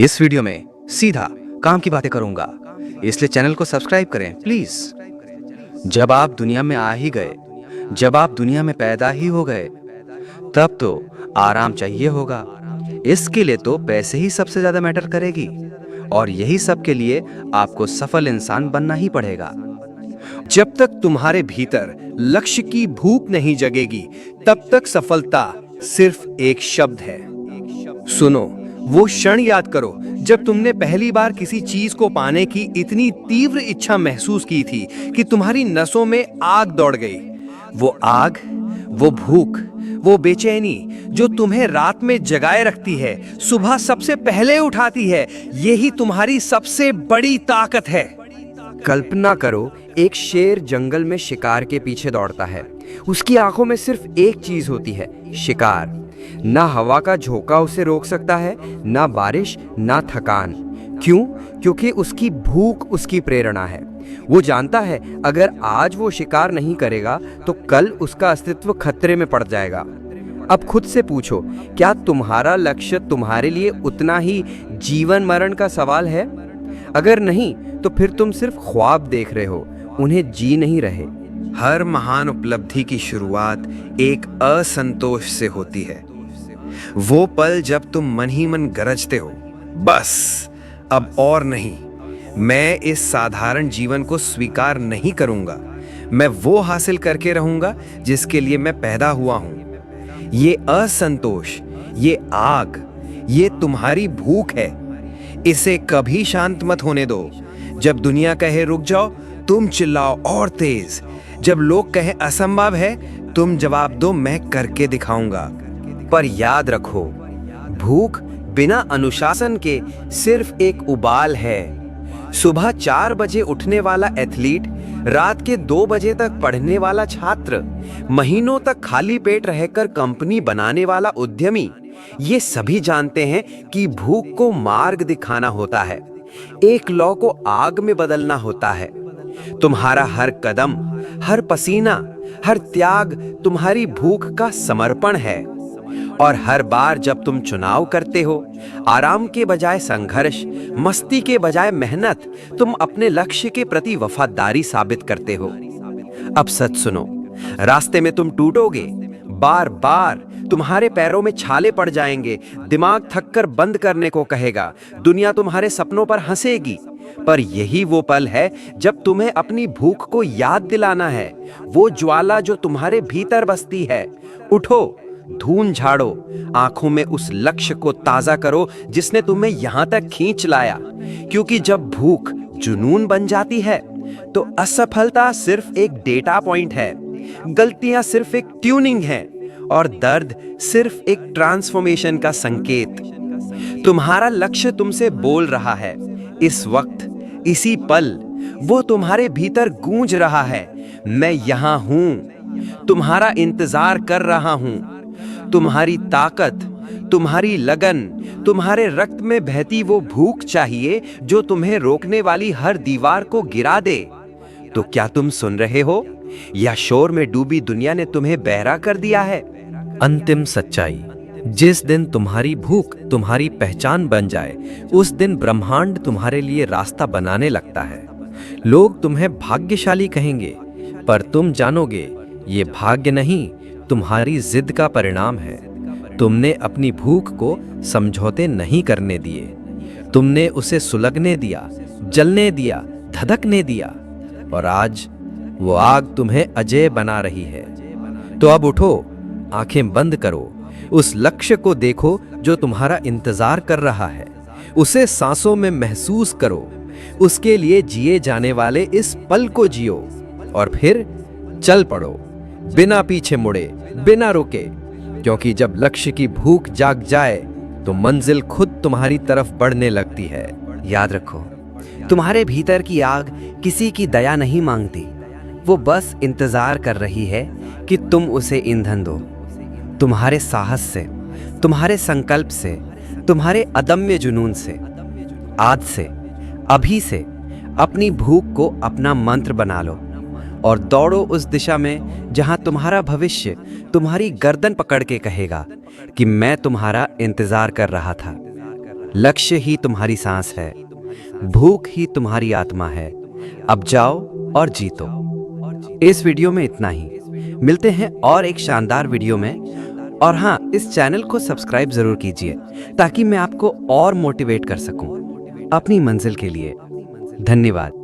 इस वीडियो में सीधा काम की बातें करूंगा, इसलिए चैनल को सब्सक्राइब करें प्लीज। जब आप दुनिया में आ ही गए, जब आप दुनिया में पैदा ही हो गए, तब तो आराम चाहिए होगा। इसके लिए तो पैसे ही सबसे ज्यादा मैटर करेगी, और यही सब के लिए आपको सफल इंसान बनना ही पड़ेगा। जब तक तुम्हारे भीतर लक्ष्य की भूख नहीं जगेगी, तब तक सफलता सिर्फ एक शब्द है। सुनो, वो क्षण याद करो जब तुमने पहली बार किसी चीज को पाने की इतनी तीव्र इच्छा महसूस की थी कि तुम्हारी नसों में आग दौड़ गई। वो आग, वो भूख, वो बेचैनी जो तुम्हें रात में जगाए रखती है, सुबह सबसे पहले उठाती है, यही तुम्हारी सबसे बड़ी ताकत है। कल्पना करो, एक शेर जंगल में शिकार के पीछे दौड़ता है। उसकी आंखों में सिर्फ एक चीज होती है, शिकार। ना हवा का झोंका उसे रोक सकता है, ना बारिश, ना थकान। क्यों? क्योंकि उसकी भूख उसकी प्रेरणा है। वो जानता है अगर आज वो शिकार नहीं करेगा तो कल उसका अस्तित्व खतरे में पड़ जाएगा। अब खुद से पूछो, क्या तुम्हारा लक्ष्य तुम्हारे लिए उतना ही जीवन मरण का सवाल है? अगर नहीं, तो फिर तुम सिर्फ ख्वाब देख रहे हो, उन्हें जी नहीं रहे। हर महान उपलब्धि की शुरुआत एक असंतोष से होती है। वो पल जब तुम मन ही मन गरजते हो, बस अब और नहीं, मैं इस साधारण जीवन को स्वीकार नहीं करूंगा। मैं वो हासिल करके रहूंगा जिसके लिए मैं पैदा हुआ हूं। ये असंतोष, ये आग, ये तुम्हारी भूख है। इसे कभी शांत मत होने दो। जब दुनिया कहे रुक जाओ, तुम चिल्लाओ और तेज। जब लोग कहें असंभव है, तुम जवाब दो मैं करके दिखाऊंगा। पर याद रखो, भूख बिना अनुशासन के सिर्फ एक उबाल है। सुबह 4 बजे उठने वाला एथलीट, रात के 2 बजे तक पढ़ने वाला छात्र, महीनों तक खाली पेट रहकर कंपनी बनाने वाला उद्यमी, ये सभी जानते हैं कि भूख को मार्ग दिखाना होता है, एक लौ को आग में बदलना होता है। तुम्हारा हर कदम, हर पसीना, हर त्याग तुम्हारी भूख का समर्पण है। और हर बार जब तुम चुनाव करते हो, आराम के बजाय संघर्ष, मस्ती के बजाय मेहनत, तुम अपने लक्ष्य के प्रति वफादारी साबित करते हो। अब सच सुनो, रास्ते में तुम टूटोगे, बार बार तुम्हारे पैरों में छाले पड़ जाएंगे, दिमाग थककर बंद करने को कहेगा, दुनिया तुम्हारे सपनों पर हंसेगी। पर यही वो पल है जब तुम्हें अपनी भूख को याद दिलाना है, वो ज्वाला जो तुम्हारे भीतर बसती है। उठो, धून झाड़ो, आंखों में उस लक्ष्य को ताजा करो जिसने तुम्हें यहां तक खींच लाया। क्योंकि जब भूख जुनून बन जाती है, तो असफलता सिर्फ एक डेटा पॉइंट है, गलतियां सिर्फ एक ट्यूनिंग है, और दर्द सिर्फ एक ट्रांसफॉर्मेशन का संकेत। तुम्हारा लक्ष्य तुमसे बोल रहा है, इस वक्त, इसी पल, वो तुम्हारे भीतर गूंज रहा है, मैं यहां हूं, तुम्हारा इंतजार कर रहा हूं। तुम्हारी ताकत, तुम्हारी लगन, तुम्हारे रक्त में बहती वो भूख चाहिए जो तुम्हें रोकने वाली हर दीवार को गिरा दे। तो क्या तुम सुन रहे हो, या शोर में डूबी दुनिया ने तुम्हें बहरा कर दिया है? अंतिम सच्चाई, जिस दिन तुम्हारी भूख तुम्हारी पहचान बन जाए, उस दिन ब्रह्मांड तुम्हारे लिए रास्ता बनाने लगता है। लोग तुम्हें भाग्यशाली कहेंगे, पर तुम जानोगे ये भाग्य नहीं, तुम्हारी जिद का परिणाम है। तुमने अपनी भूख को समझौते नहीं करने दिए, तुमने उसे सुलगने दिया, जलने दिया, धधकने दिया, और आज वो आग तुम्हें अजेय बना रही है। तो अब उठो, आंखें बंद करो, उस लक्ष्य को देखो जो तुम्हारा इंतजार कर रहा है, उसे सांसों में महसूस करो, उसके लिए जिए जाने वाले इस पल को जियो, और फिर चल पड़ो, बिना पीछे मुड़े, बिना रुके। क्योंकि जब लक्ष्य की भूख जाग जाए, तो मंजिल खुद तुम्हारी तरफ बढ़ने लगती है। याद रखो, तुम्हारे भीतर की आग किसी की दया नहीं मांगती, वो बस इंतजार कर रही है कि तुम उसे ईंधन दो। तुम्हारे साहस से, तुम्हारे संकल्प से, तुम्हारे अदम्य जुनून से, आज से, अभी से अपनी भूख को अपना मंत्र बना लो, और दौड़ो उस दिशा में जहां तुम्हारा भविष्य तुम्हारी गर्दन पकड़ के कहेगा कि मैं तुम्हारा इंतजार कर रहा था। लक्ष्य ही तुम्हारी सांस है, भूख ही तुम्हारी आत्मा है। अब जाओ और जीतो। इस वीडियो में इतना ही। मिलते हैं और एक शानदार वीडियो में। और हाँ, इस चैनल को सब्सक्राइब जरूर कीजिए ताकि मैं आपको और मोटिवेट कर सकूं अपनी मंजिल के लिए। धन्यवाद।